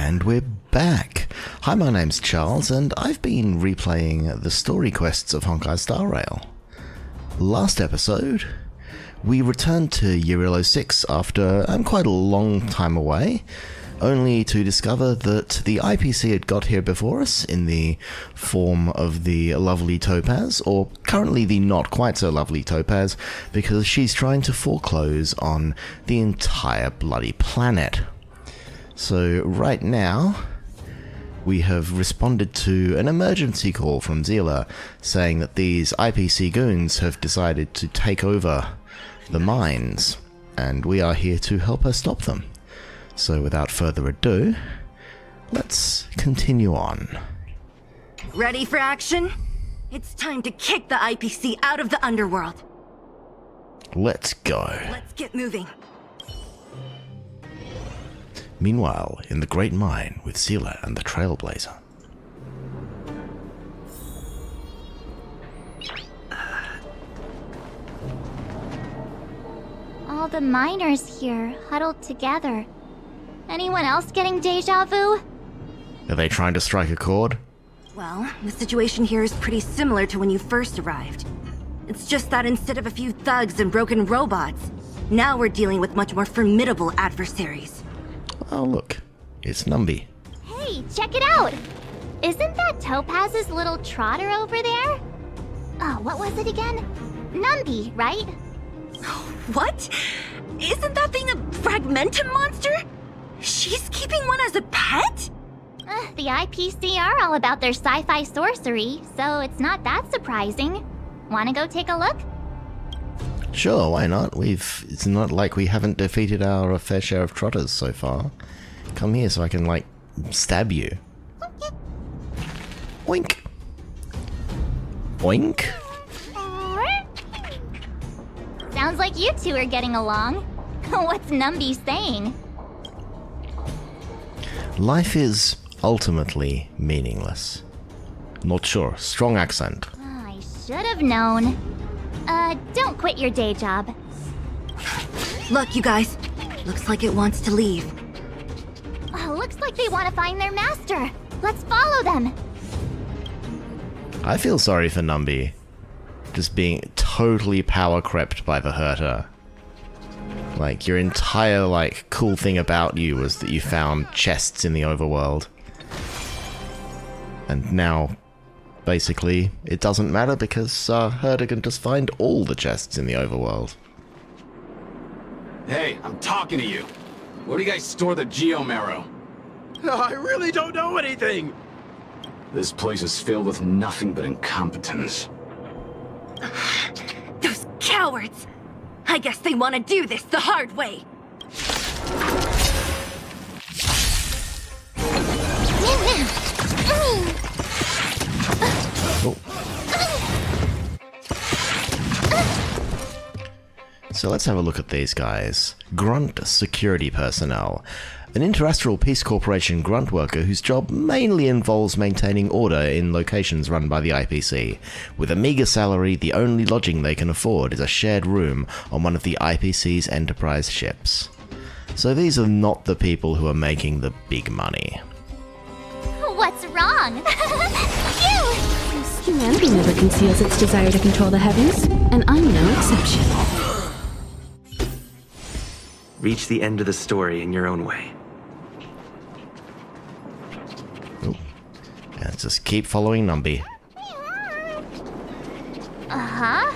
And we're back. Hi, my name's Charles, and I've been replaying the story quests of Honkai Star Rail. Last episode, we returned to Eurilo 6 after quite a long time away, only to discover that the IPC had got here before us in the form of the lovely Topaz, or currently the not quite so lovely Topaz, because she's trying to foreclose on the entire bloody planet. So right now, we have responded to an emergency call from Zila saying that these IPC goons have decided to take over the mines, and we are here to help her stop them. So without further ado, let's continue on. Ready for action? It's time to kick the IPC out of the underworld. Let's go. Let's get moving. Meanwhile, in the Great Mine with Zila and the Trailblazer. All the miners here, huddled together. Anyone else getting deja vu? Are they trying to strike a chord? Well, the situation here is pretty similar to when you first arrived. It's just that instead of a few thugs and broken robots, now we're dealing with much more formidable adversaries. Oh look, it's Numby. Hey, check it out! Isn't that Topaz's little trotter over there? Oh, what was it again? Numby, right? What? Isn't that thing a fragmentum monster? She's keeping one as a pet? The IPC are all about their sci-fi sorcery, so it's not that surprising. Wanna go take a look? Sure, why not? It's not like we haven't defeated our fair share of trotters so far. Come here so I can, stab you. Oink. Oink. Sounds like you two are getting along. What's Numby saying? Life is ultimately meaningless. Not sure. Strong accent. I should have known. Don't quit your day job. Look, you guys. Looks like it wants to leave. Looks like they want to find their master. Let's follow them. I feel sorry for Numby. Just being totally power crept by the Herter. Your entire, cool thing about you was that you found chests in the overworld. And now, basically, it doesn't matter because Herter can just find all the chests in the overworld. Hey, I'm talking to you. Where do you guys store the Geomarrow? I really don't know anything! This place is filled with nothing but incompetence. Those cowards! I guess they want to do this the hard way. So let's have a look at these guys. Grunt security personnel. An Interastral Peace Corporation grunt worker whose job mainly involves maintaining order in locations run by the IPC. With a meager salary, the only lodging they can afford is a shared room on one of the IPC's Enterprise ships. So these are not the people who are making the big money. What's wrong? Humanity never conceals its desire to control the heavens, and I'm no exception. Reach the end of the story in your own way. Let's just keep following Numby. Uh-huh.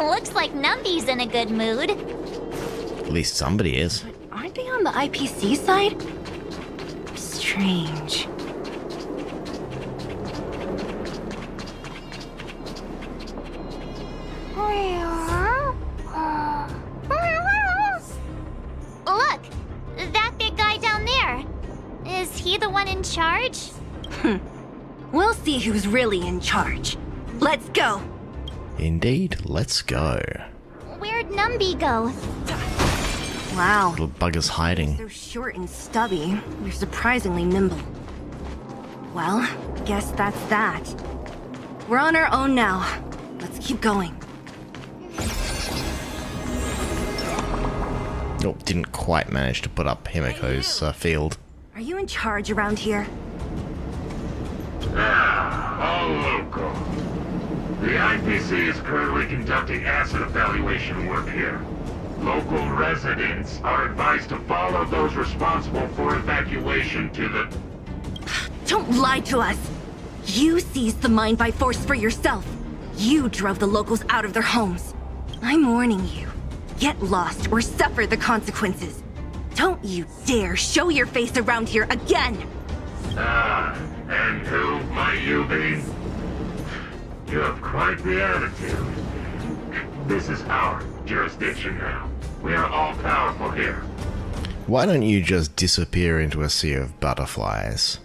Looks like Numby's in a good mood. At least somebody is. Aren't they on the IPC side? Strange. Look! That big guy down there. Is he the one in charge? We'll see who's really in charge. Let's go. Indeed, let's go. Where'd Numby go? Wow. Little bugger's hiding. They're short and stubby. They're surprisingly nimble. Well, guess that's that. We're on our own now. Let's keep going. Oh, didn't quite manage to put up Himiko's field. Are you in charge around here? All local. The IPC is currently conducting asset evaluation work here. Local residents are advised to follow those responsible for evacuation to the... Don't lie to us! You seized the mine by force for yourself. You drove the locals out of their homes. I'm warning you. Get lost or suffer the consequences. Don't you dare show your face around here again! And who might you be? You have quite the attitude. This is our jurisdiction now. We are all powerful here. Why don't you just disappear into a sea of butterflies?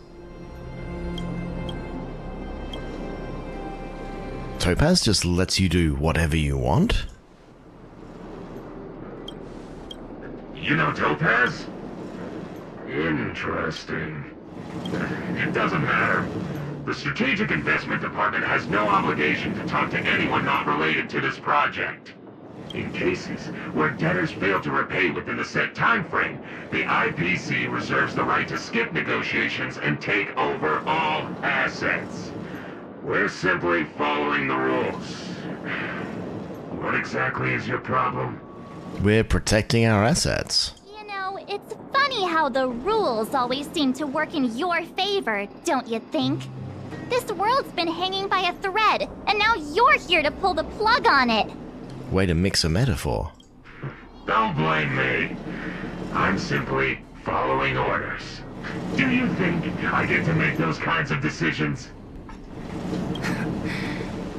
Topaz just lets you do whatever you want? You know Topaz? Interesting. It doesn't matter. The Strategic Investment Department has no obligation to talk to anyone not related to this project. In cases where debtors fail to repay within the set time frame, the IPC reserves the right to skip negotiations and take over all assets. We're simply following the rules. What exactly is your problem? We're protecting our assets. You know, it's funny how the rules always seem to work in your favor, don't you think? This world's been hanging by a thread, and now you're here to pull the plug on it. Way to mix a metaphor. Don't blame me. I'm simply following orders. Do you think I get to make those kinds of decisions?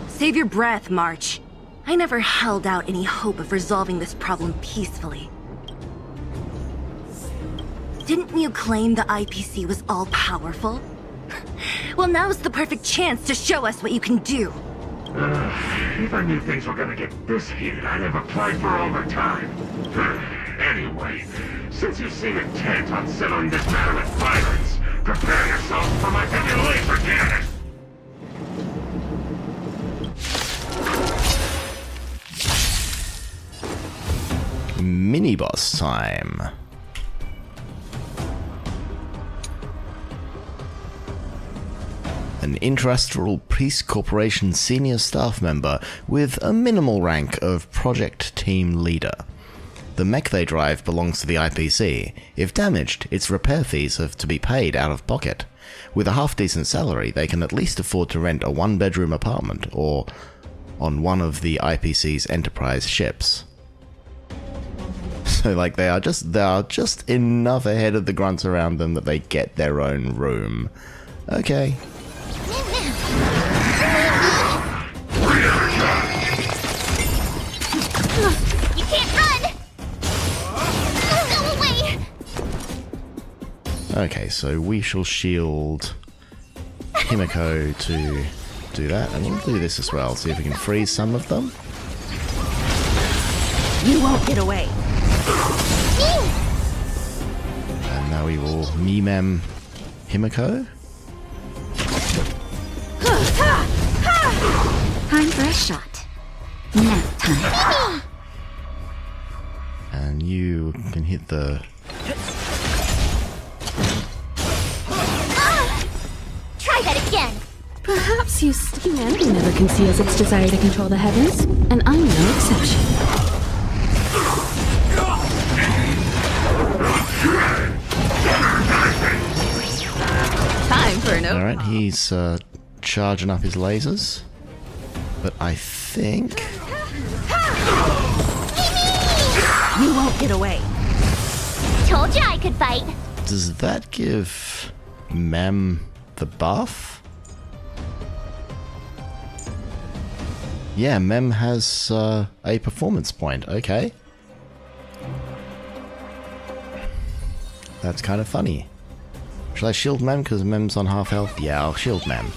Save your breath, March. I never held out any hope of resolving this problem peacefully. Didn't you claim the IPC was all-powerful? Well, now's the perfect chance to show us what you can do. If I knew things were gonna get this heated, I'd have applied for overtime. Anyway, since you seem intent on settling this matter with violence, prepare yourself for my heavy laser cannon! Mini-boss time. An Interastral Peace Corporation senior staff member with a minimal rank of project team leader. The mech they drive belongs to the IPC. If damaged, its repair fees have to be paid out of pocket. With a half-decent salary, they can at least afford to rent a one-bedroom apartment or on one of the IPC's Enterprise ships. So, like, they are just enough ahead of the grunts around them that they get their own room. Okay. You can't run! Go away! Okay, so we shall shield Himiko to do that, and we'll do this as well, see if we can freeze some of them. You won't get away. And now we will Mimem Himiko. Time for a shot. Nap time. And you can hit the... Try that again! Perhaps humanity never conceals its desire to control the heavens, and I'm no exception. Time for an Alright, he's charging up his lasers. But I think... You won't get away. Told you I could fight. Does that give Mem the buff? Yeah, Mem has a performance point. Okay. That's kind of funny. Shall I shield Mem because Mem's on half health? Yeah, I'll shield Mem.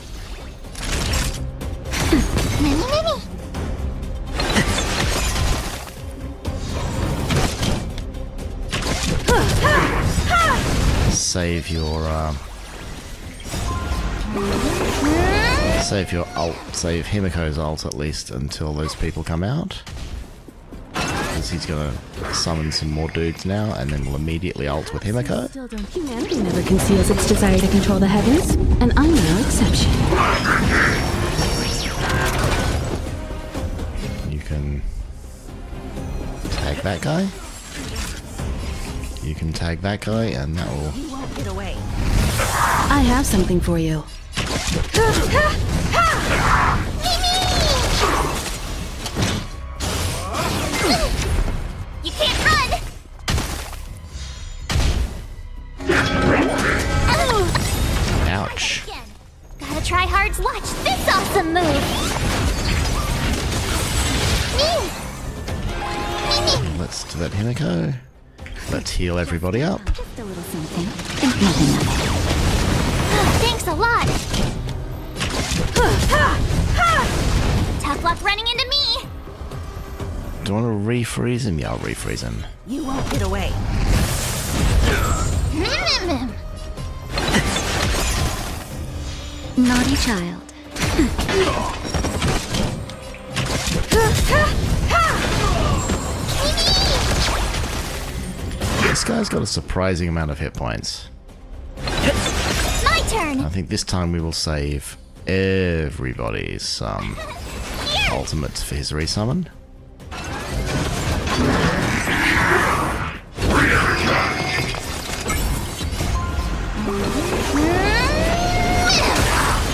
Save your ult, save Himiko's ult at least until those people come out. Because because he's gonna summon some more dudes now, and then we'll immediately ult with Himiko. Still don't. Humanity never conceals its desire to control the heavens, and I'm no exception. You can tag that guy. You can tag that guy, and that will... You won't get away. I have something for you. You can't run! Ouch. Again. Gotta try hard to watch this awesome move! Let's do that, Himiko. Let's heal everybody up. Just a little something. Think nothing of it. Thanks a lot! Tough luck running into me! Do you want to refreeze him? Yeah, I'll refreeze him. You won't get away. Naughty child. This guy's got a surprising amount of hit points. My turn! I think this time we will save everybody's ultimates for his resummon.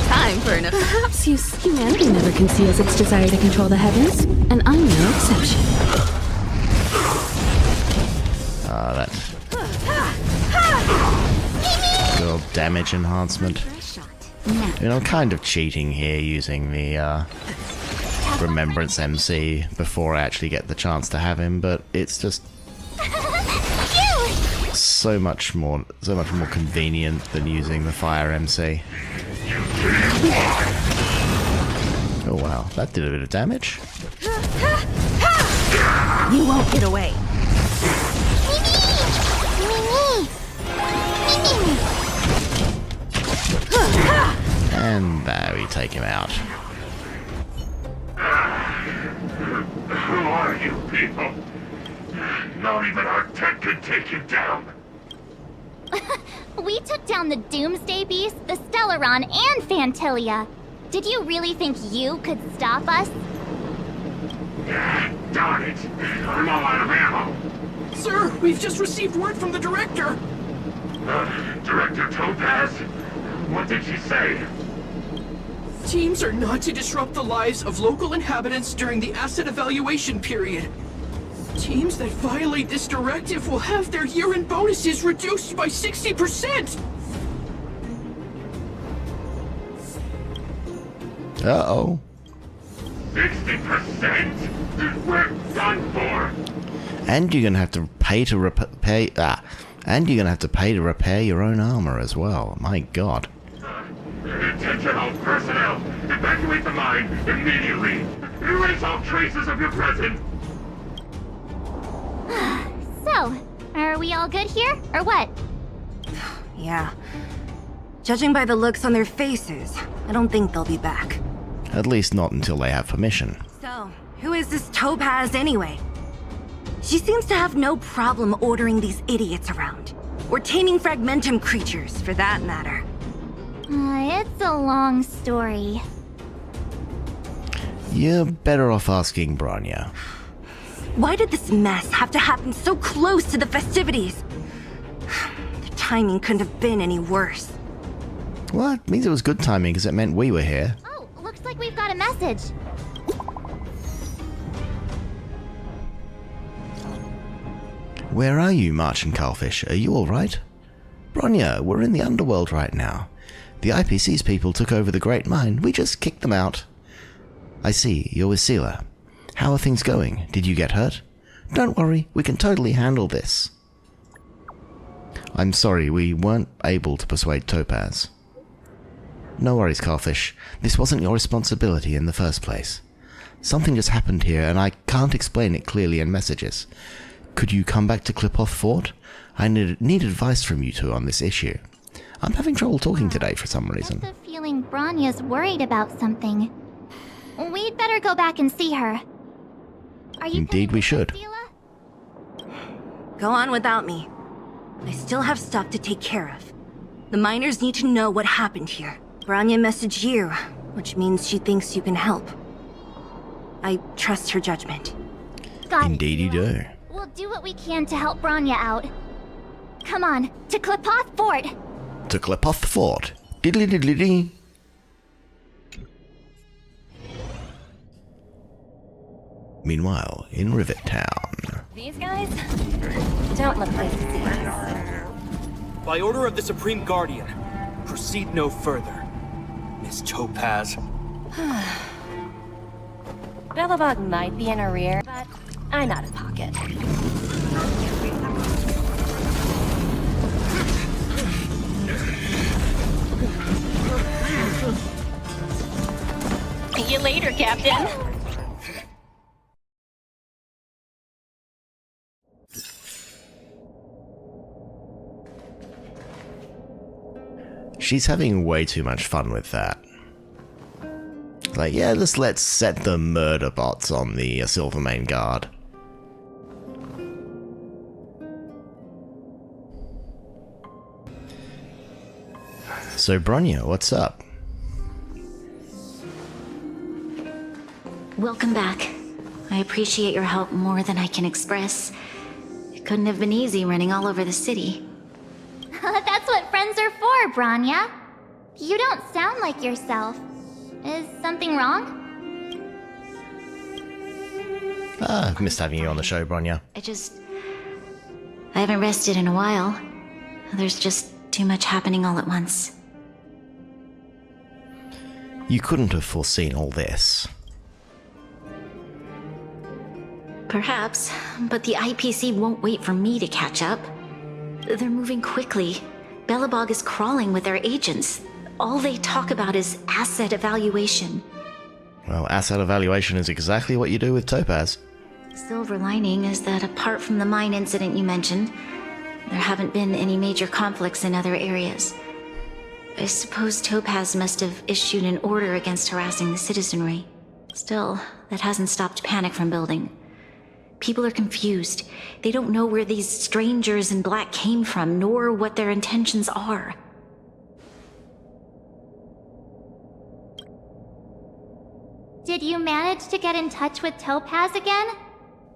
Time for enough. Perhaps humanity never conceals its desire to control the heavens, and I'm no exception. That little damage enhancement. I mean, I'm kind of cheating here using the Remembrance MC before I actually get the chance to have him, but it's just so much more convenient than using the Fire MC. Oh wow, that did a bit of damage. You won't get away. And there we take him out. Who are you people? Not even our tech can take you down. We took down the Doomsday Beast, the Stellaron, and Fantilia. Did you really think you could stop us? Darn it! I'm all out of ammo. Sir, we've just received word from the director. Director Topaz? What did she say? Teams are not to disrupt the lives of local inhabitants during the asset evaluation period. Teams that violate this directive will have their year-end bonuses reduced by 60%! Uh-oh. 60%? We're done for! And you're gonna have to pay to repair your own armor as well. My god. Attention all personnel! Evacuate the mine immediately! Erase all traces of your presence! So, are we all good here, or what? Yeah. Judging by the looks on their faces, I don't think they'll be back. At least not until they have permission. So, who is this Topaz anyway? She seems to have no problem ordering these idiots around. Or taming fragmentum creatures, for that matter. It's a long story. You're better off asking Bronya. Why did this mess have to happen so close to the festivities? The timing couldn't have been any worse. Well, it means it was good timing because it meant we were here. Oh, looks like we've got a message. Where are you, March and Carlfish? Are you alright? Bronya, we're in the underworld right now. The IPC's people took over the Great Mine. We just kicked them out. I see, you're with Seela. How are things going? Did you get hurt? Don't worry, we can totally handle this. I'm sorry, we weren't able to persuade Topaz. No worries, Carlfish. This wasn't your responsibility in the first place. Something just happened here, and I can't explain it clearly in messages. Could you come back to Clipoff Fort? I need advice from you two on this issue. I'm having trouble talking today for some reason. I get the feeling Bronya's worried about something. We'd better go back and see her. Are you Indeed we should. Seela? Go on without me. I still have stuff to take care of. The miners need to know what happened here. Bronya messaged you, which means she thinks you can help. I trust her judgment. Got it. Indeed you do. We'll do what we can to help Bronya out. Come on, to Klipoth Fort! To Klipoth Fort. Diddly diddly dee. Meanwhile, in Rivet Town. These guys don't look like disease. By order of the Supreme Guardian, proceed no further. Miss Topaz. Belobog might be in arrear, but I'm out of pocket. See you later, Captain. She's having way too much fun with that. Like, yeah, let's set the murder bots on the Silvermane Guard. So, Bronya, what's up? Welcome back. I appreciate your help more than I can express. It couldn't have been easy running all over the city. That's what friends are for, Bronya. You don't sound like yourself. Is something wrong? I've missed having you on the show, Bronya. I haven't rested in a while. There's just too much happening all at once. You couldn't have foreseen all this. Perhaps, but the IPC won't wait for me to catch up. They're moving quickly. Belobog is crawling with their agents. All they talk about is asset evaluation. Well, asset evaluation is exactly what you do with Topaz. Silver lining is that apart from the mine incident you mentioned, there haven't been any major conflicts in other areas. I suppose Topaz must have issued an order against harassing the citizenry. Still, that hasn't stopped panic from building. People are confused. They don't know where these strangers in black came from, nor what their intentions are. Did you manage to get in touch with Topaz again?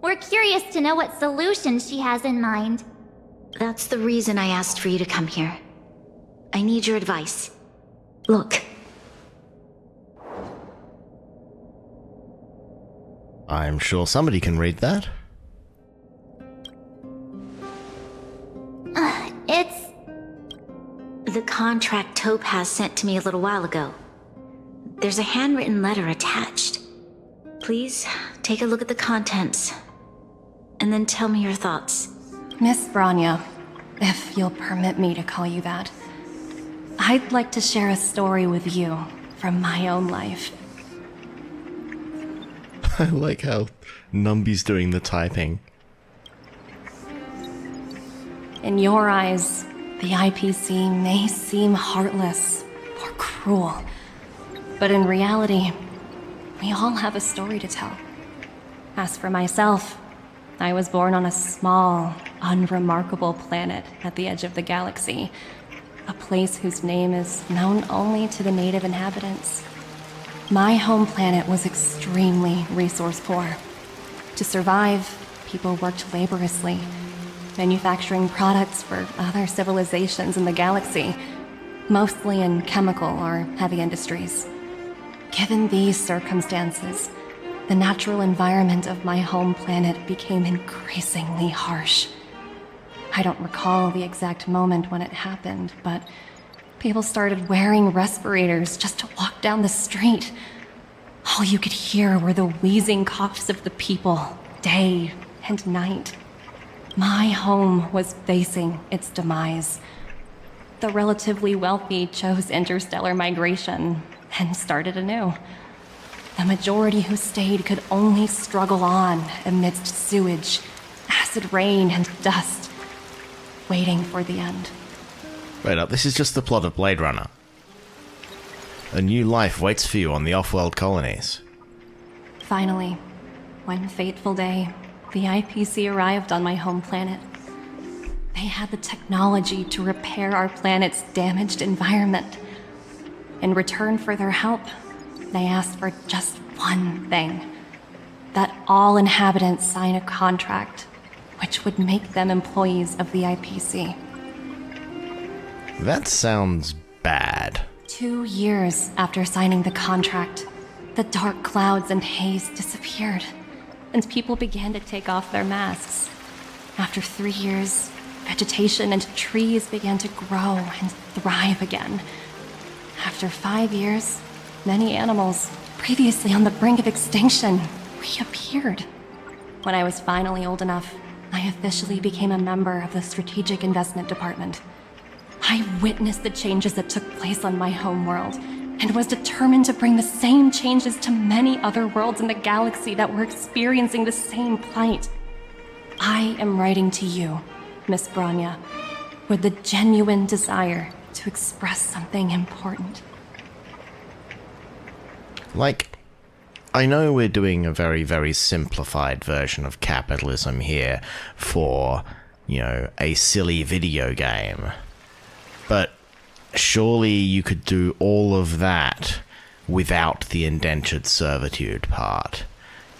We're curious to know what solutions she has in mind. That's the reason I asked for you to come here. I need your advice. Look. I'm sure somebody can read that. It's... The contract Topaz sent to me a little while ago. There's a handwritten letter attached. Please, take a look at the contents, and then tell me your thoughts. Miss Bronya, if you'll permit me to call you that, I'd like to share a story with you from my own life. I like how Numby's doing the typing. In your eyes, the IPC may seem heartless or cruel, but in reality, we all have a story to tell. As for myself, I was born on a small, unremarkable planet at the edge of the galaxy, a place whose name is known only to the native inhabitants. My home planet was extremely resource poor. To survive, people worked laboriously, manufacturing products for other civilizations in the galaxy, mostly in chemical or heavy industries. Given these circumstances, the natural environment of my home planet became increasingly harsh. I don't recall the exact moment when it happened, but people started wearing respirators just to walk down the street. All you could hear were the wheezing coughs of the people, day and night. My home was facing its demise. The relatively wealthy chose interstellar migration and started anew. The majority who stayed could only struggle on amidst sewage, acid rain, and dust, waiting for the end. Wait up, this is just the plot of Blade Runner. A new life waits for you on the off-world colonies. Finally, one fateful day, the IPC arrived on my home planet. They had the technology to repair our planet's damaged environment. In return for their help, they asked for just one thing: that all inhabitants sign a contract which would make them employees of the IPC. That sounds bad. 2 years after signing the contract, the dark clouds and haze disappeared, and people began to take off their masks. After 3 years, vegetation and trees began to grow and thrive again. After 5 years, many animals, previously on the brink of extinction, reappeared. When I was finally old enough, I officially became a member of the Strategic Investment Department. I witnessed the changes that took place on my homeworld, and was determined to bring the same changes to many other worlds in the galaxy that were experiencing the same plight. I am writing to you, Miss Bronya, with the genuine desire to express something important. Like, I know we're doing a very, very simplified version of capitalism here for, a silly video game. But surely you could do all of that without the indentured servitude part.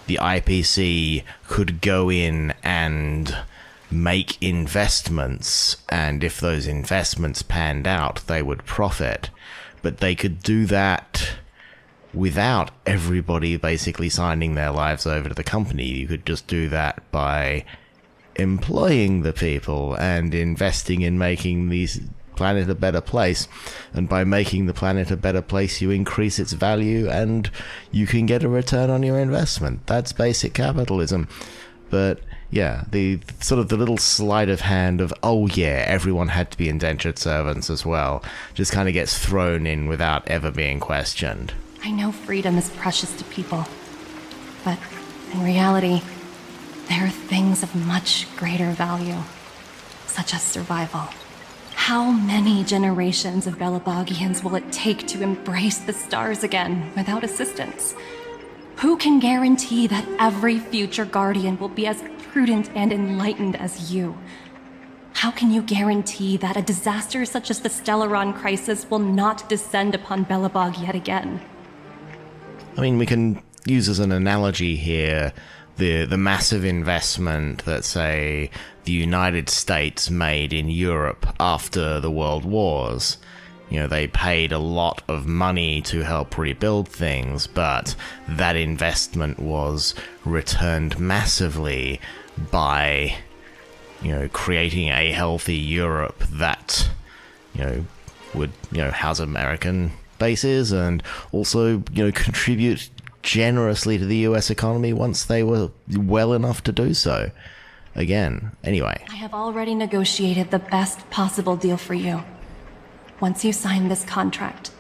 The IPC could go in and make investments, and if those investments panned out, they would profit. But they could do that without everybody basically signing their lives over to the company. You could just do that by employing the people and investing in making these planet a better place, and by making the planet a better place you increase its value and you can get a return on your investment. That's basic capitalism. But yeah, the sort of the little sleight of hand of, oh yeah, everyone had to be indentured servants as well, just kind of gets thrown in without ever being questioned. I know freedom is precious to people, but in reality, there are things of much greater value, such as survival. How many generations of Belobogians will it take to embrace the stars again without assistance? Who can guarantee that every future Guardian will be as prudent and enlightened as you? How can you guarantee that a disaster such as the Stellaron crisis will not descend upon Belobog yet again? I mean, we can use as an analogy here the massive investment that, say, the United States made in Europe after the World Wars. They paid a lot of money to help rebuild things, but that investment was returned massively by, creating a healthy Europe that, would, house American bases and also, contribute generously to the US economy once they were well enough to do so. Again, anyway. I have already negotiated the best possible deal for you. Once you sign this contract,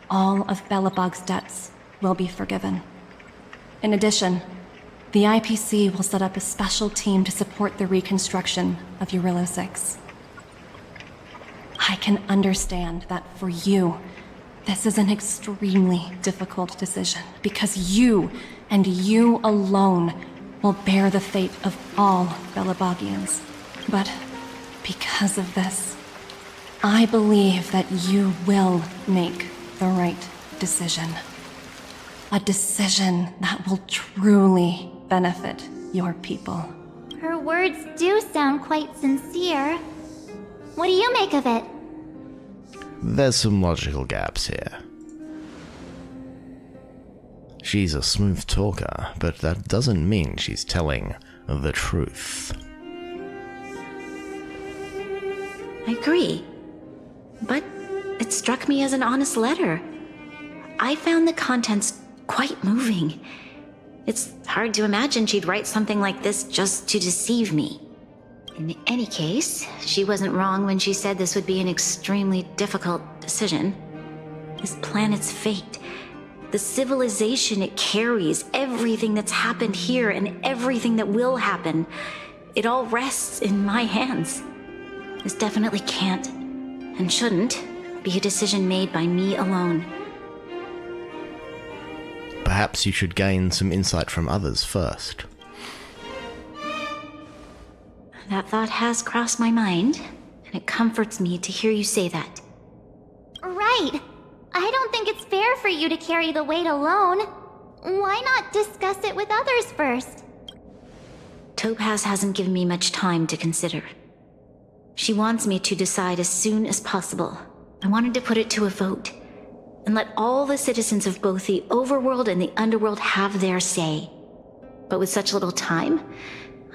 all of Belobog's debts will be forgiven. In addition, the IPC will set up a special team to support the reconstruction of Eurilo 6. I can understand that for you, this is an extremely difficult decision, because you, and you alone, will bear the fate of all Belobogians. But because of this, I believe that you will make the right decision. A decision that will truly benefit your people. Her words do sound quite sincere. What do you make of it? There's some logical gaps here. She's a smooth talker, but that doesn't mean she's telling the truth. I agree. But it struck me as an honest letter. I found the contents quite moving. It's hard to imagine she'd write something like this just to deceive me. In any case, she wasn't wrong when she said this would be an extremely difficult decision. This planet's fate, the civilization it carries, everything that's happened here and everything that will happen, it all rests in my hands. This definitely can't, and shouldn't, be a decision made by me alone. Perhaps you should gain some insight from others first. That thought has crossed my mind, and it comforts me to hear you say that. Right. I don't think it's fair for you to carry the weight alone. Why not discuss it with others first? Topaz hasn't given me much time to consider. She wants me to decide as soon as possible. I wanted to put it to a vote, and let all the citizens of both the overworld and the underworld have their say. But with such little time,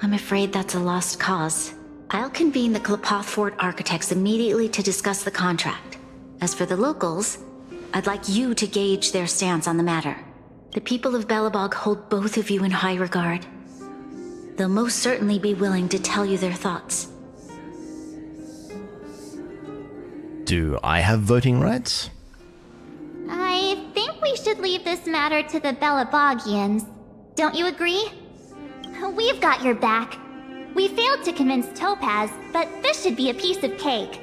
I'm afraid that's a lost cause. I'll convene the Klapoth Fort architects immediately to discuss the contract. As for the locals, I'd like you to gauge their stance on the matter. The people of Belobog hold both of you in high regard. They'll most certainly be willing to tell you their thoughts. Do I have voting rights? I think we should leave this matter to the Belobogians. Don't you agree? We've got your back. We failed to convince Topaz, but this should be a piece of cake.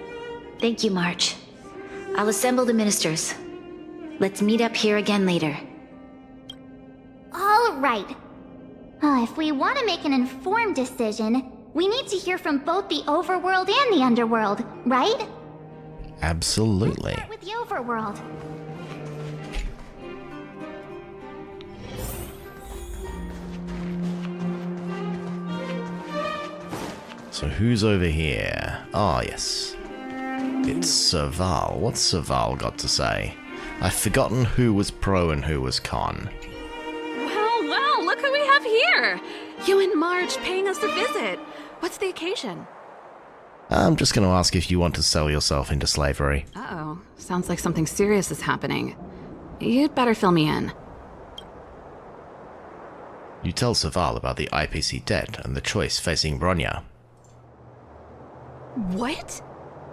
Thank you, March. I'll assemble the ministers. Let's meet up here again later. All right. If we want to make an informed decision, we need to hear from both the overworld and the underworld, right? Absolutely. Let's start with the overworld. So who's over here? Ah, yes. It's Serval. What's Serval got to say? I've forgotten who was pro and who was con. Well, look who we have here! You and Marge paying us a visit. What's the occasion? I'm just going to ask if you want to sell yourself into slavery. Uh-oh. Sounds like something serious is happening. You'd better fill me in. You tell Serval about the IPC debt and the choice facing Bronya. What?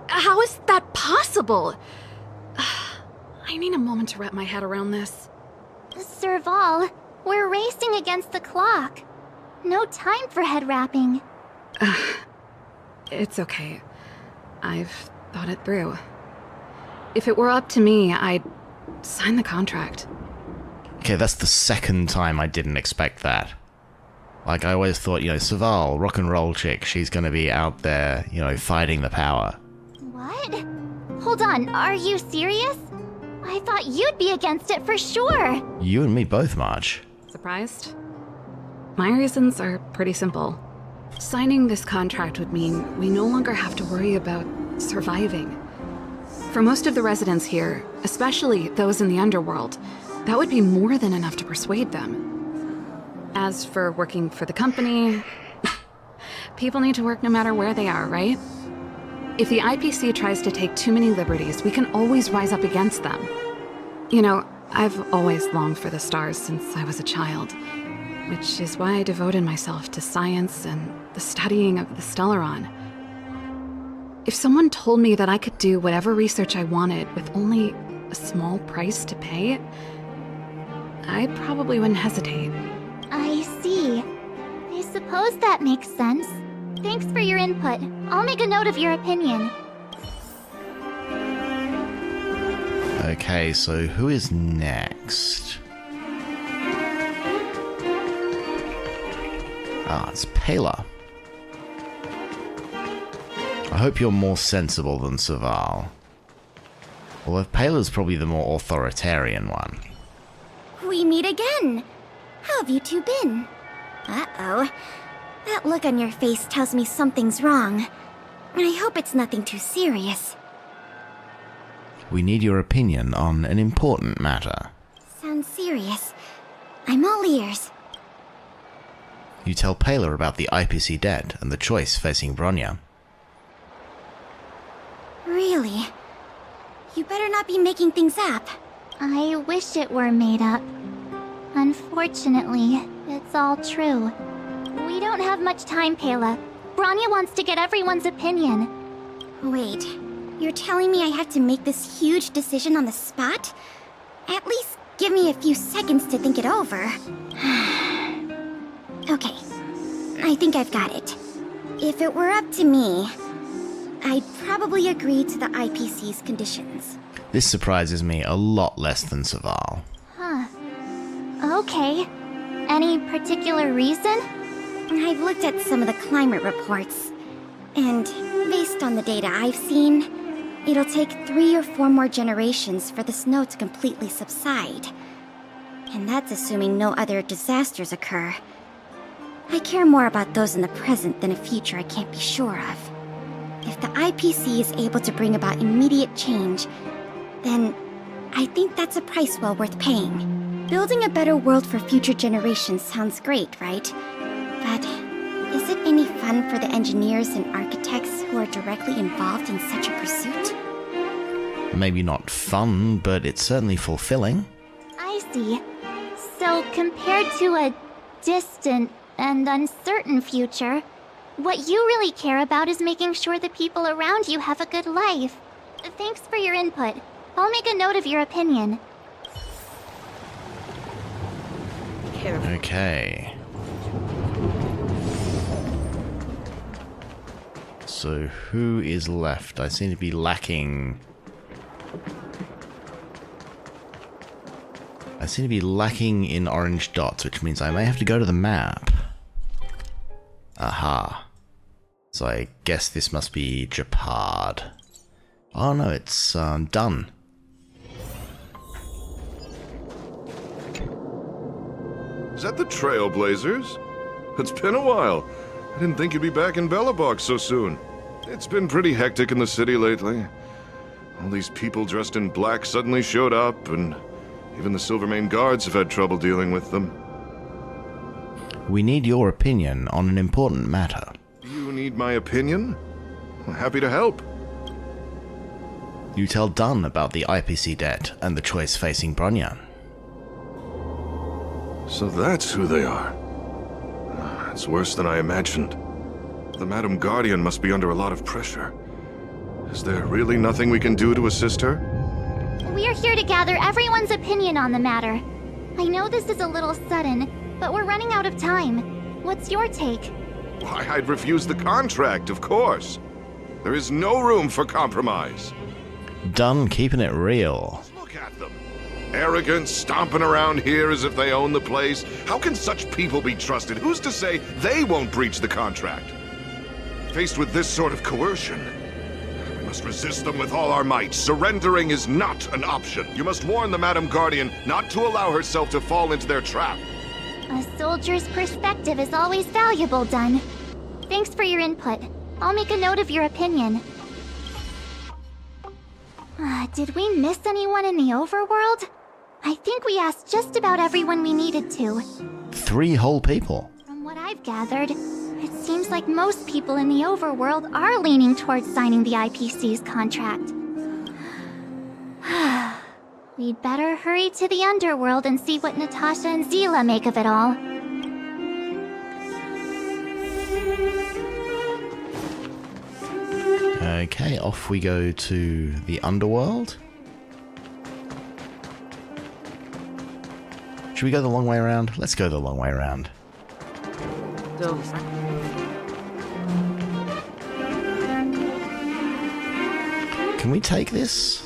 How is that possible? I need a moment to wrap my head around this. Serval, we're racing against the clock. No time for head wrapping. It's okay. I've thought it through. If it were up to me, I'd sign the contract. Okay, that's the second time I didn't expect that. Like, I always thought, Serval, rock and roll chick, she's gonna be out there, fighting the power. What? Hold on, are you serious? I thought you'd be against it for sure. You and me both, Marge. Surprised? My reasons are pretty simple. Signing this contract would mean we no longer have to worry about surviving. For most of the residents here, especially those in the underworld, that would be more than enough to persuade them. As for working for the company, people need to work no matter where they are, right? If the IPC tries to take too many liberties, we can always rise up against them. I've always longed for the stars since I was a child, which is why I devoted myself to science and the studying of the Stellaron. If someone told me that I could do whatever research I wanted with only a small price to pay, I probably wouldn't hesitate. I see. I suppose that makes sense. Thanks for your input. I'll make a note of your opinion. Okay, so who is next? It's Pela. I hope you're more sensible than Serval. Although Pela's probably the more authoritarian one. We meet again. How have you two been? Uh-oh. That look on your face tells me something's wrong. I hope it's nothing too serious. We need your opinion on an important matter. Sounds serious. I'm all ears. You tell Pela about the IPC debt and the choice facing Bronya. Really? You better not be making things up. I wish it were made up. Unfortunately, it's all true. We don't have much time, Pela. Bronya wants to get everyone's opinion. Wait, you're telling me I have to make this huge decision on the spot? At least give me a few seconds to think it over. Okay, I think I've got it. If it were up to me, I'd probably agree to the IPC's conditions. This surprises me a lot less than Serval. Huh. Okay. Any particular reason? I've looked at some of the climate reports, And based on the data I've seen, it'll take 3 or 4 more generations for the snow to completely subside. And that's assuming no other disasters occur. I care more about those in the present than a future I can't be sure of. If the IPC is able to bring about immediate change, then I think that's a price well worth paying. Building a better world for future generations sounds great, right? But is it any fun for the engineers and architects who are directly involved in such a pursuit? Maybe not fun, but it's certainly fulfilling. I see. So, compared to a distant and uncertain future, what you really care about is making sure the people around you have a good life. Thanks for your input. I'll make a note of your opinion. Okay. So, who is left? I seem to be lacking... I seem to be lacking in orange dots, which means I may have to go to the map. Aha. So I guess this must be Japard. Oh no, it's done. Is that the Trailblazers? It's been a while. I didn't think you'd be back in Belobog so soon. It's been pretty hectic in the city lately. All these people dressed in black suddenly showed up, and even the Silvermane guards have had trouble dealing with them. We need your opinion on an important matter. You need my opinion? I'm happy to help. You tell Dunn about the IPC debt and the choice facing Bronya. So that's who they are. It's worse than I imagined. The Madam Guardian must be under a lot of pressure. Is there really nothing we can do to assist her? We're here to gather everyone's opinion on the matter. I know this is a little sudden, but we're running out of time. What's your take? Why, I'd refuse the contract, of course. There is no room for compromise. Dunn keeping it real. Look at them. Arrogant, stomping around here as if they own the place. How can such people be trusted? Who's to say they won't breach the contract? Faced with this sort of coercion, we must resist them with all our might. Surrendering is not an option. You must warn the Madam Guardian not to allow herself to fall into their trap. A soldier's perspective is always valuable, Dunn. Thanks for your input. I'll make a note of your opinion. Did we miss anyone in the overworld? I think we asked just about everyone we needed to. 3 whole people. From what I've gathered, it seems like most people in the overworld are leaning towards signing the IPC's contract. We'd better hurry to the underworld and see what Natasha and Zila make of it all. Okay, off we go to the underworld. Should we go the long way around? Let's go the long way around. Can we take this?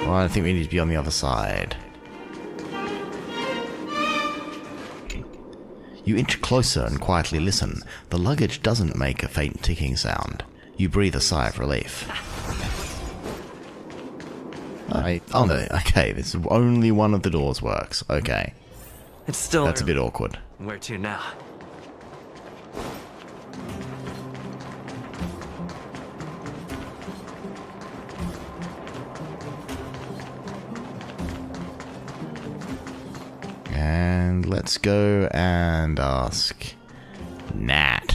Well, I think we need to be on the other side. You inch closer and quietly listen. The luggage doesn't make a faint ticking sound. You breathe a sigh of relief. Oh no, okay, this only one of the doors works. Okay. It's still That's a bit awkward. Where to now? And let's go and ask Nat.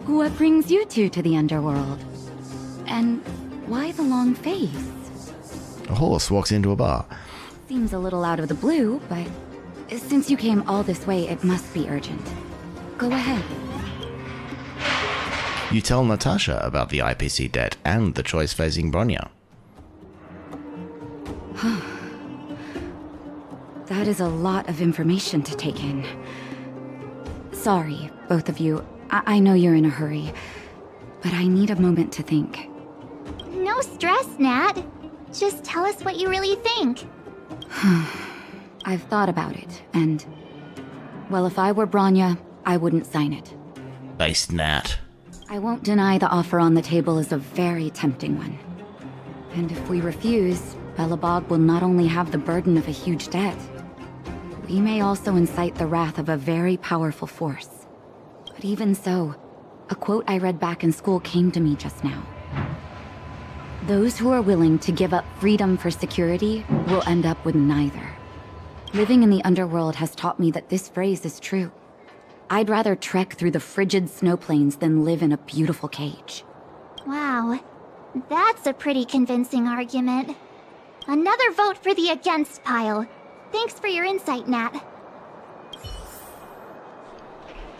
What brings you two to the underworld? And why the long face? A horse walks into a bar. Seems a little out of the blue, but since you came all this way, it must be urgent. Go ahead. You tell Natasha about the IPC debt and the choice facing Bronya. That is a lot of information to take in. Sorry, both of you. I know you're in a hurry, but I need a moment to think. No stress, Nat. Just tell us what you really think. I've thought about it, and... well, if I were Bronya, I wouldn't sign it. based Nat. I won't deny the offer on the table is a very tempting one. And if we refuse, Belobog will not only have the burden of a huge debt, we may also incite the wrath of a very powerful force. But even so, a quote I read back in school came to me just now. Those who are willing to give up freedom for security will end up with neither. Living in the underworld has taught me that this phrase is true. I'd rather trek through the frigid snow plains than live in a beautiful cage. Wow, that's a pretty convincing argument. Another vote for the against pile. Thanks for your insight, Nat.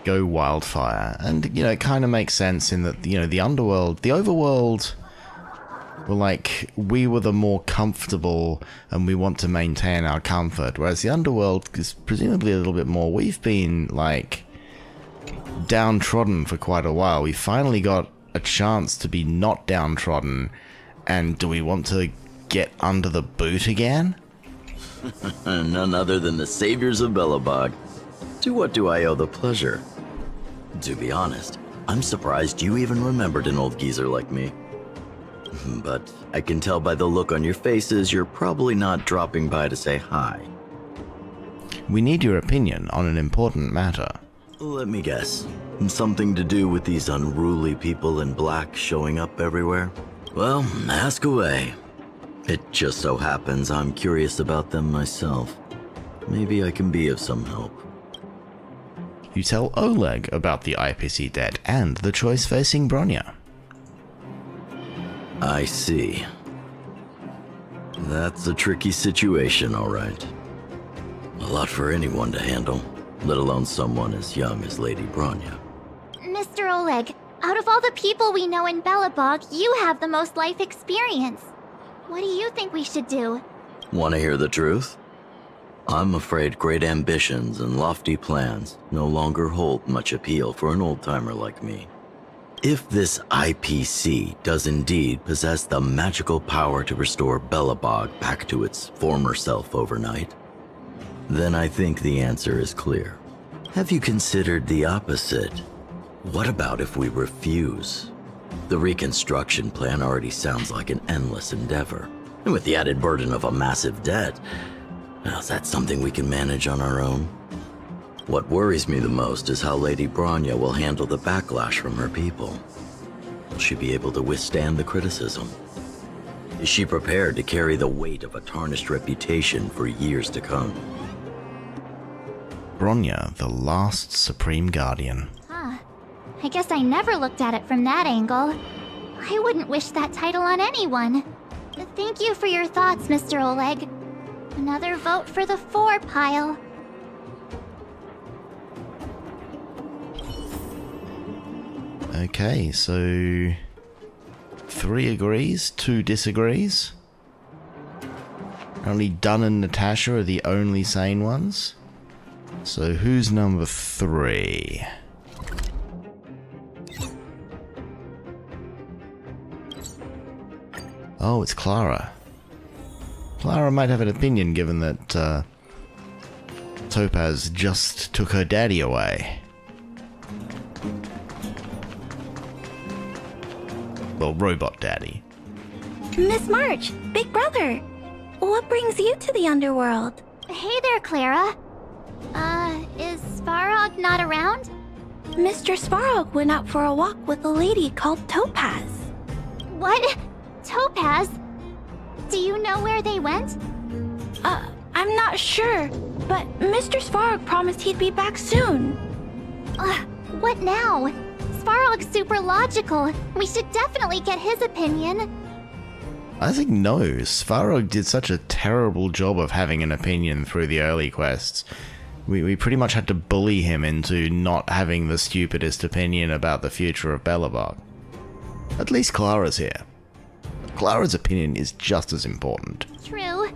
Go Wildfire. And, it kind of makes sense in that, the underworld, the overworld, were like, we were the more comfortable and we want to maintain our comfort, whereas the underworld is presumably a little bit more. We've been, downtrodden for quite a while. We finally got a chance to be not downtrodden, and do we want to get under the boot again? None other than the saviors of Belobog. To what do I owe the pleasure? To be honest, I'm surprised you even remembered an old geezer like me. But I can tell by the look on your faces you're probably not dropping by to say hi. We need your opinion on an important matter. Let me guess. Something to do with these unruly people in black showing up everywhere? Well, ask away. It just so happens I'm curious about them myself. Maybe I can be of some help. You tell Oleg about the IPC debt and the choice facing Bronya. I see. That's a tricky situation, all right. A lot for anyone to handle, let alone someone as young as Lady Bronya. Mr. Oleg, out of all the people we know in Belobog, you have the most life experience. What do you think we should do? Want to hear the truth? I'm afraid great ambitions and lofty plans no longer hold much appeal for an old-timer like me. If this IPC does indeed possess the magical power to restore Belobog back to its former self overnight, then I think the answer is clear. Have you considered the opposite? What about if we refuse? The reconstruction plan already sounds like an endless endeavor, and with the added burden of a massive debt, well, is that something we can manage on our own? What worries me the most is how Lady Bronya will handle the backlash from her people. Will she be able to withstand the criticism? Is she prepared to carry the weight of a tarnished reputation for years to come? Bronya, the last Supreme Guardian. Huh. I guess I never looked at it from that angle. I wouldn't wish that title on anyone. Thank you for your thoughts, Mr. Oleg. Another vote for the 4 pile. Okay, so 3 agrees, 2 disagrees. Only Dunn and Natasha are the only sane ones. So who's number 3? Oh, it's Clara. Clara might have an opinion given that Topaz just took her daddy away. Well, robot daddy. Miss March, big brother. What brings you to the underworld? Hey there, Clara. Is Svarog not around? Mr. Svarog went out for a walk with a lady called Topaz. What? Topaz? Do you know where they went? I'm not sure, but Mr. Svarog promised he'd be back soon. What now? Svarog's super logical. We should definitely get his opinion. I think no. Svarog did such a terrible job of having an opinion through the early quests. We pretty much had to bully him into not having the stupidest opinion about the future of Belobog. At least Clara's here. Clara's opinion is just as important. True.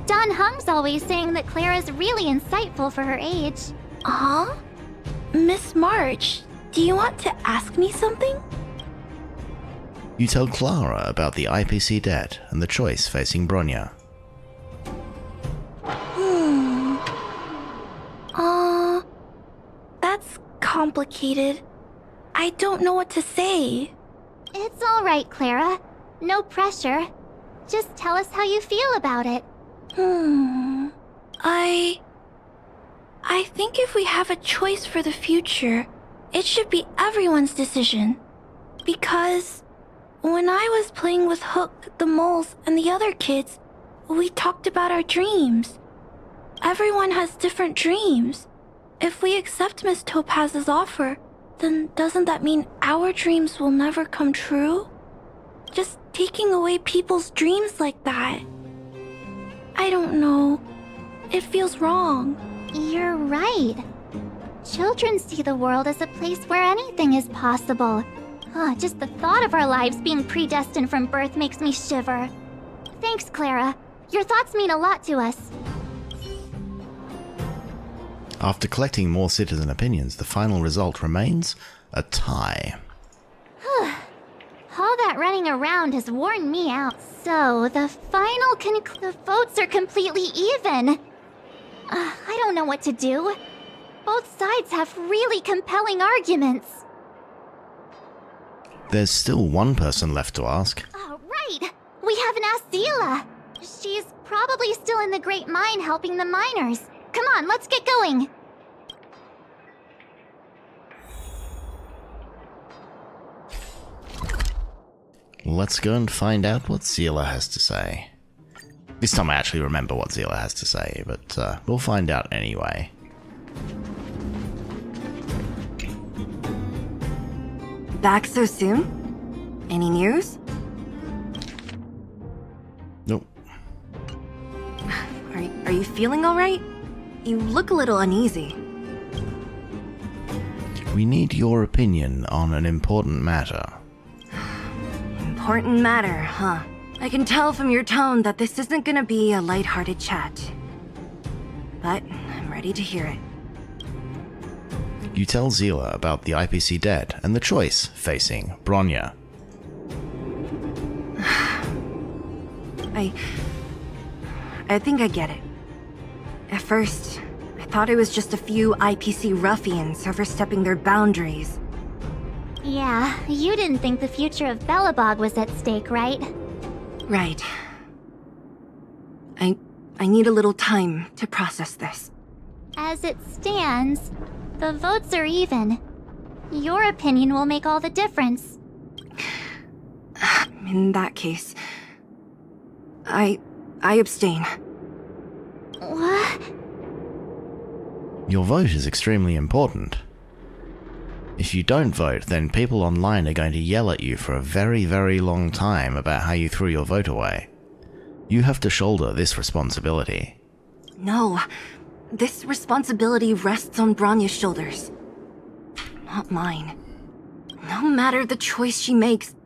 Don Hung's always saying that Clara's really insightful for her age. Huh? Miss March, do you want to ask me something? You tell Clara about the IPC debt and the choice facing Bronya. That's complicated. I don't know what to say. It's alright, Clara. No pressure. Just tell us how you feel about it. I think if we have a choice for the future, it should be everyone's decision. Because when I was playing with Hook, the moles, and the other kids, we talked about our dreams. Everyone has different dreams. If we accept Miss Topaz's offer, then doesn't that mean our dreams will never come true? Just taking away people's dreams like that. I don't know. It feels wrong. You're right. Children see the world as a place where anything is possible. Just the thought of our lives being predestined from birth makes me shiver. Thanks, Clara. Your thoughts mean a lot to us. After collecting more citizen opinions, the final result remains a tie. All that running around has worn me out. So, the votes are completely even. I don't know what to do. Both sides have really compelling arguments. There's still one person left to ask. Right! We haven't asked Zila. She's probably still in the Great Mine helping the miners. Come on, let's get going. Let's go and find out what Zila has to say. This time I actually remember what Zila has to say, but we'll find out anyway. Back so soon? Any news? Nope. Are you feeling alright? You look a little uneasy. We need your opinion on an important matter. Important matter, huh? I can tell from your tone that this isn't gonna be a lighthearted chat. But I'm ready to hear it. You tell Zila about the IPC dead and the choice facing Bronya. I think I get it. At first, I thought it was just a few IPC ruffians overstepping their boundaries. Yeah, you didn't think the future of Belobog was at stake, right? Right. I need a little time to process this. As it stands, the votes are even. Your opinion will make all the difference. In that case, I abstain. What? Your vote is extremely important. If you don't vote, then people online are going to yell at you for a very, very long time about how you threw your vote away. You have to shoulder this responsibility. No, this responsibility rests on Bronya's shoulders. Not mine. No matter the choice she makes,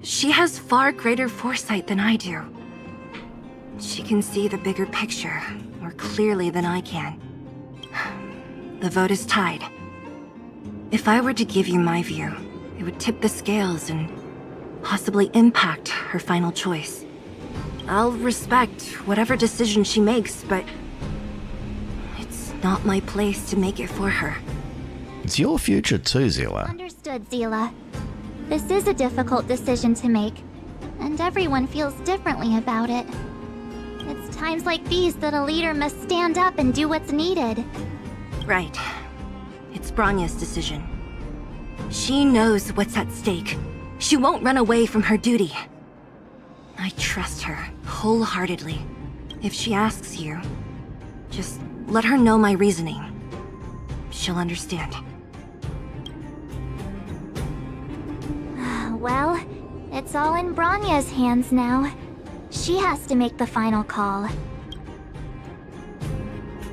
she has far greater foresight than I do. She can see the bigger picture more clearly than I can. The vote is tied. If I were to give you my view, it would tip the scales and possibly impact her final choice. I'll respect whatever decision she makes, but it's not my place to make it for her. It's your future too, Zila. Understood, Zila. This is a difficult decision to make, and everyone feels differently about it. It's times like these that a leader must stand up and do what's needed. Right. It's Bronya's decision. She knows what's at stake. She won't run away from her duty. I trust her wholeheartedly. If she asks you, just let her know my reasoning. She'll understand. Well, it's all in Bronya's hands now. She has to make the final call.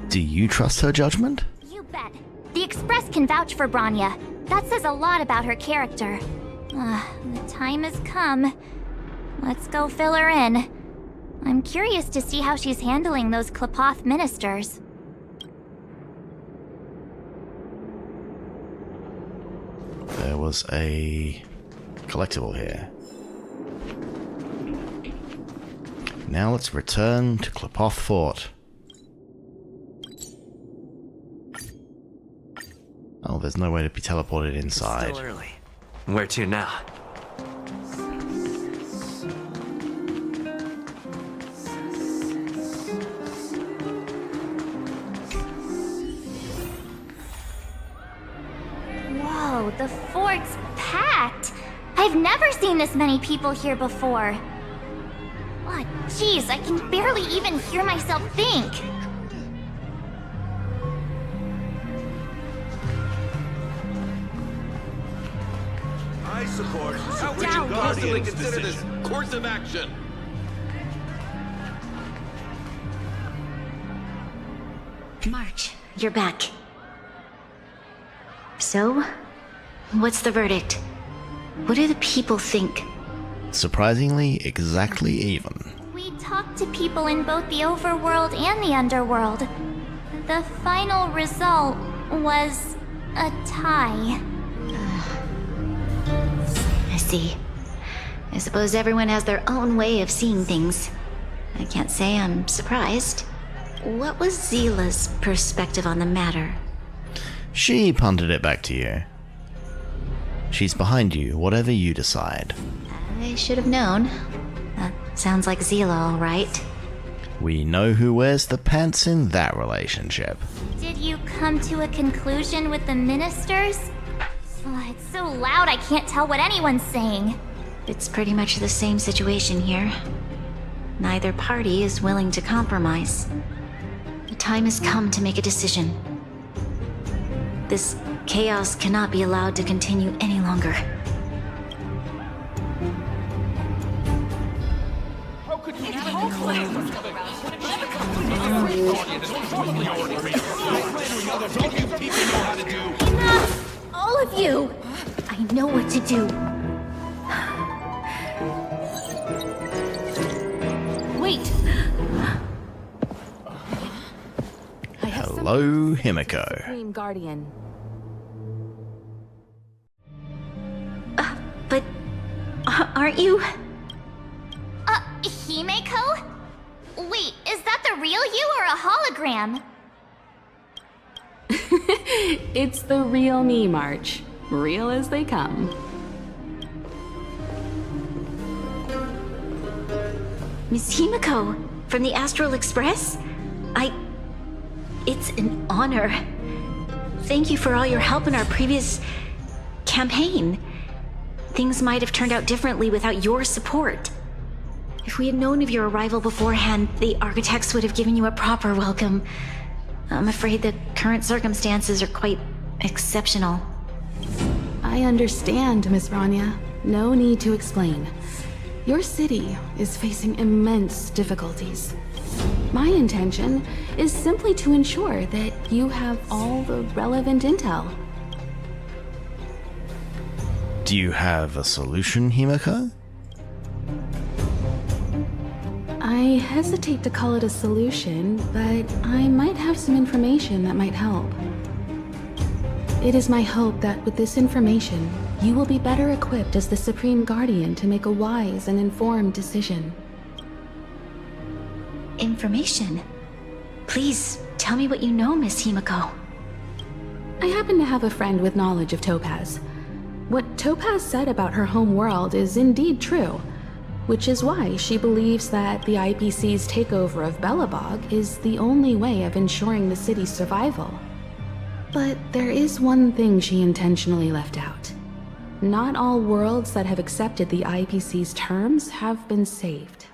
Do you trust her judgment? You bet. The Express can vouch for Bronya. That says a lot about her character. The time has come. Let's go fill her in. I'm curious to see how she's handling those Klapoth ministers. There was a collectible here. Now let's return to Klapoth Fort. Oh, there's no way to be teleported inside. It's still early. Where to now? Whoa, the fort's packed. I've never seen this many people here before. Oh, jeez, I can barely even hear myself think. I support Supreme Guardian's consider this course of action. March, you're back. So, what's the verdict? What do the people think? Surprisingly, exactly even. We talked to people in both the overworld and the underworld. The final result was a tie. I see. I suppose everyone has their own way of seeing things. I can't say I'm surprised. What was Zila's perspective on the matter? She punted it back to you. She's behind you, whatever you decide. I should have known. That sounds like Zila, all right. We know who wears the pants in that relationship. Did you come to a conclusion with the ministers? Oh, it's so loud I can't tell what anyone's saying. It's pretty much the same situation here. Neither party is willing to compromise. The time has come to make a decision. This chaos cannot be allowed to continue any longer. How could you even claim what's coming? Enough! All of you! I know what to do. Wait! Hello, Himiko. Supreme Guardian. But aren't you? Himeko? Wait, is that the real you or a hologram? It's the real me, March. Real as they come. Miss Himiko, from the Astral Express? It's an honor. Thank you for all your help in our previous campaign. Things might have turned out differently without your support. If we had known of your arrival beforehand, the architects would have given you a proper welcome. I'm afraid the current circumstances are quite exceptional. I understand, Miss Bronya. No need to explain. Your city is facing immense difficulties. My intention is simply to ensure that you have all the relevant intel. Do you have a solution, Himiko? I hesitate to call it a solution, but I might have some information that might help. It is my hope that with this information, you will be better equipped as the Supreme Guardian to make a wise and informed decision. Information? Please, tell me what you know, Miss Himiko. I happen to have a friend with knowledge of Topaz. What Topaz said about her home world is indeed true, which is why she believes that the IPC's takeover of Belobog is the only way of ensuring the city's survival. But there is one thing she intentionally left out. Not all worlds that have accepted the IPC's terms have been saved.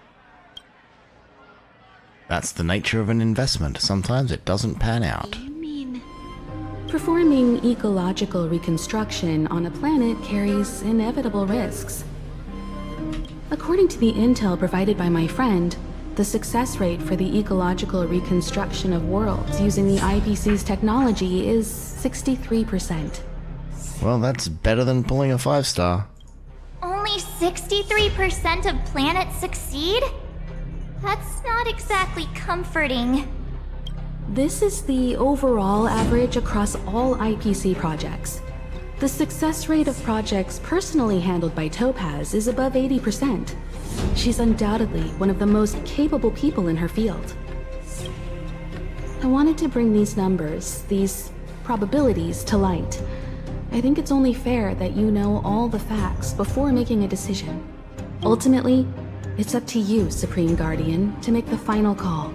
That's the nature of an investment. Sometimes it doesn't pan out. Performing ecological reconstruction on a planet carries inevitable risks. According to the intel provided by my friend, the success rate for the ecological reconstruction of worlds using the IPC's technology is 63%. Well, that's better than pulling a 5-star. Only 63% of planets succeed? That's not exactly comforting. This is the overall average across all IPC projects. The success rate of projects personally handled by Topaz is above 80%. She's undoubtedly one of the most capable people in her field. I wanted to bring these numbers, these probabilities, to light, I think it's only fair that you know all the facts before making a decision. Ultimately, it's up to you, Supreme Guardian, to make the final call.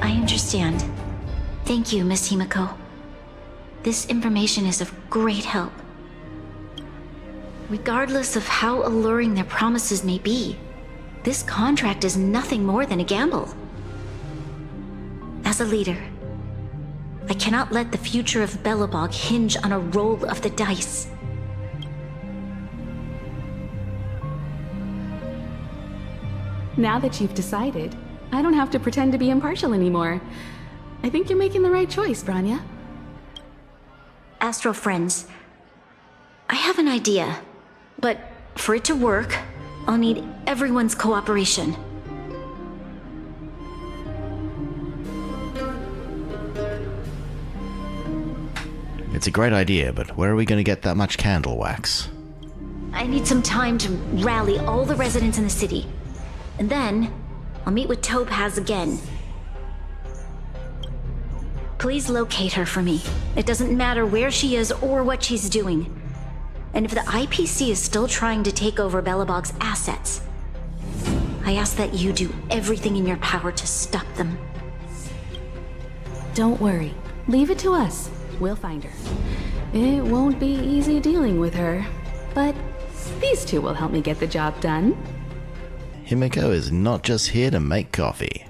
I understand. Thank you, Miss Himiko. This information is of great help. Regardless of how alluring their promises may be, this contract is nothing more than a gamble. As a leader, I cannot let the future of Belobog hinge on a roll of the dice. Now that you've decided, I don't have to pretend to be impartial anymore. I think you're making the right choice, Bronya. Astral friends, I have an idea, but for it to work, I'll need everyone's cooperation. It's a great idea, but where are we going to get that much candle wax? I need some time to rally all the residents in the city. And then, I'll meet with Topaz again. Please locate her for me. It doesn't matter where she is or what she's doing. And if the IPC is still trying to take over Belobog's assets, I ask that you do everything in your power to stop them. Don't worry. Leave it to us. We'll find her. It won't be easy dealing with her, but these two will help me get the job done. Himiko is not just here to make coffee.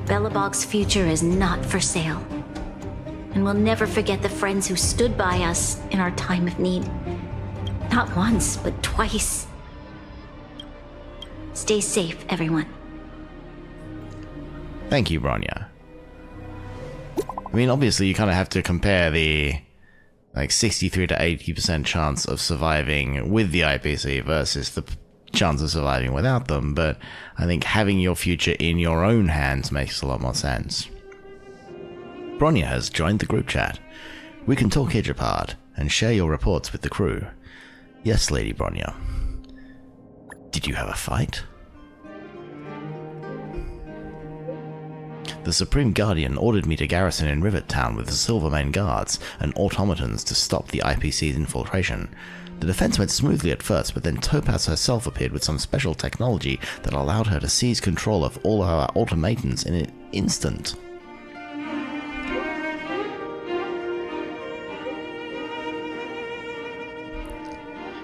Belobog's future is not for sale. And we'll never forget the friends who stood by us in our time of need. Not once, but twice. Stay safe, everyone. Thank you, Bronya. I mean, obviously you kind of have to compare the 63 to 80% chance of surviving with the IPC versus the chance of surviving without them, but I think having your future in your own hands makes a lot more sense. Bronya has joined the group chat. We can talk here apart and share your reports with the crew. Yes, Lady Bronya. Did you have a fight? The Supreme Guardian ordered me to garrison in Rivet Town with the Silvermane Guards and automatons to stop the IPC's infiltration. The defense went smoothly at first, but then Topaz herself appeared with some special technology that allowed her to seize control of all our automatons in an instant.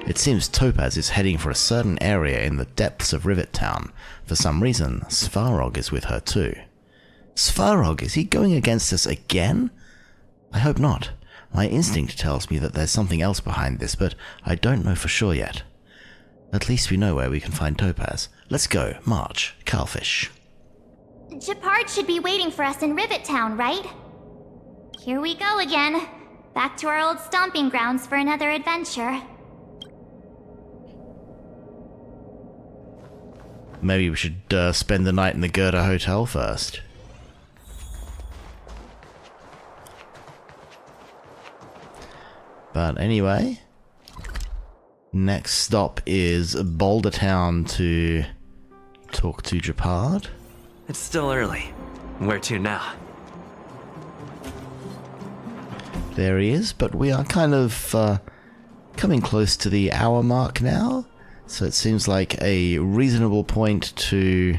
It seems Topaz is heading for a certain area in the depths of Rivet Town. For some reason, Svarog is with her too. Svarog, is he going against us again? I hope not. My instinct tells me that there's something else behind this, but I don't know for sure yet. At least we know where we can find Topaz. Let's go, march, Carlfish. Gepard should be waiting for us in Rivet Town, right? Here we go again. Back to our old stomping grounds for another adventure. Maybe we should spend the night in the Gerda Hotel first. But anyway, next stop is Boulder Town to talk to Gepard. It's still early. Where to now? There he is, but we are kind of coming close to the hour mark now, so it seems like a reasonable point to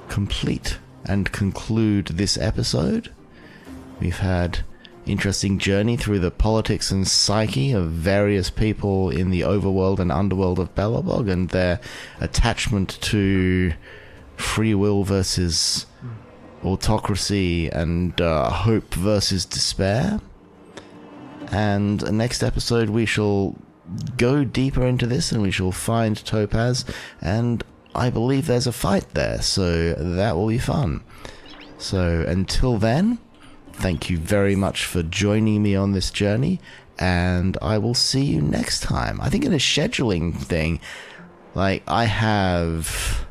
complete and conclude this episode. We've had interesting journey through the politics and psyche of various people in the overworld and underworld of Belobog and their attachment to free will versus autocracy and hope versus despair. And next episode we shall go deeper into this and we shall find Topaz, and I believe there's a fight there, so that will be fun. So until then, thank you very much for joining me on this journey, and I will see you next time. I think in a scheduling thing, I have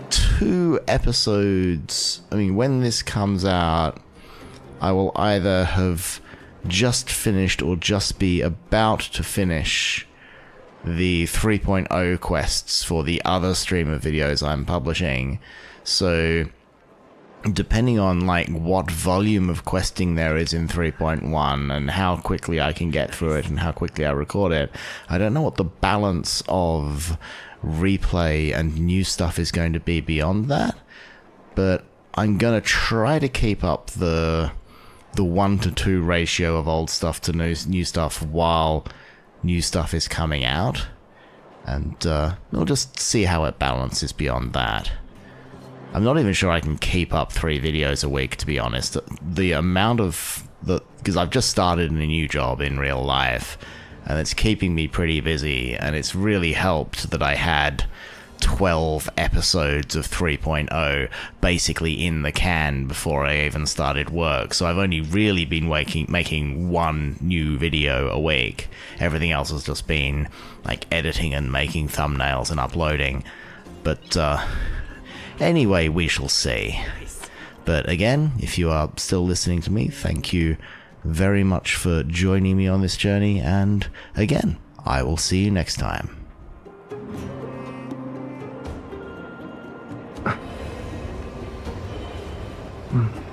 2 episodes. I mean, when this comes out, I will either have just finished or just be about to finish the 3.0 quests for the other stream of videos I'm publishing. So depending on like what volume of questing there is in 3.1 and how quickly I can get through it and how quickly I record it, I don't know what the balance of replay and new stuff is going to be beyond that, but I'm gonna try to keep up the 1-to-2 ratio of old stuff to new stuff while new stuff is coming out, and we'll just see how it balances beyond that. I'm not even sure I can keep up 3 videos a week, to be honest. The amount of because I've just started in a new job in real life, and it's keeping me pretty busy, and it's really helped that I had 12 episodes of 3.0 basically in the can before I even started work, so I've only really been making 1 new video a week. Everything else has just been like editing and making thumbnails and uploading. But anyway, we shall see. But again, if you are still listening to me, thank you very much for joining me on this journey, and again, I will see you next time. Mm.